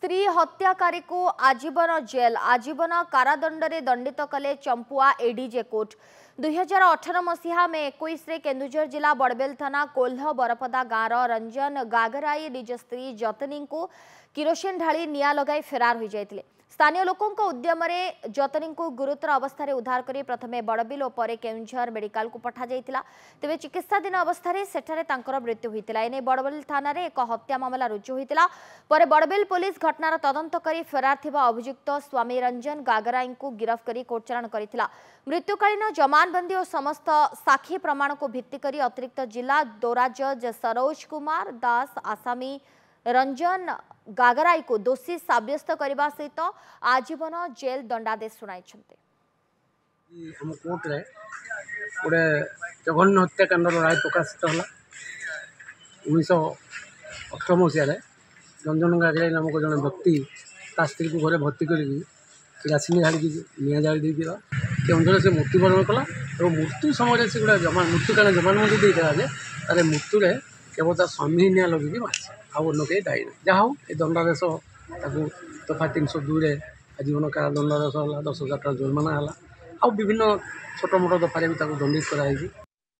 स्त्री हत्याकारी को आजीवन जेल आजीवन कारादंड रे दंडित कले चंपुआ एडीजे कोर्ट 2018 मसीहा में 21 रे केन्दुझर जिला बड़बेल थाना कोल्ह बरपदा गाँव रंजन गागराई निज स्त्री जतनी को किरोसिन ढाली निया लगाई फेरार हो जाते। स्थानीय लोकों उद्यम जतनी को गुरुतर अवस्था उद्धार कर प्रथमे बड़बिल और परे केन्दुझर मेडिकल को पठा जाइतिला। तेबे चिकित्साधीन अवस्था सेठारे तांकर मृत्यु होइतिला। एने बड़बिल थाना रे एक हत्या मामला रुजु होइतिला। परे बड़बिल पुलिस घटनार तदंत करी फेरार थिबा अभियुक्त स्वामी रंजन गागराई को गिरफ्त करी कोर्ट चालाण करितिला। मृत्युकालीन जमानबंदी और समस्त साक्षी प्रमाण को भित्ति करी अतिरिक्त जिला दौरा जज सरोज कुमार दास आसामी रंजन गागराई को दोषी साब्यस्त करने सहित आजीवन जेल दंडादेश सुनाई। हम कोर्ट रे गोटे जघन्य हत्याकांड राय प्रकाशित है 1918 मसीह रंजन गागराई नामक जन व्यक्ति ता स्त्री को घरे भर्ती कर किरासिनी ढाड़ी निआ जाड़ी केन्दुझर से मृत्युवरण कला और मृत्यु समय से गोटे मृत्यु कारण जमानबंदी देता है तार मृत्यु केवल तार स्वामी निआ लगे मारिছে आउ अन्न कहीं दायी ना जहाँ हो दंडादेश दफा 302 आजीवन कारादंडादेश है 10,000 टका जुर्माना है आ विभिन्न छोट मोट दफारे भी दंडित कराई।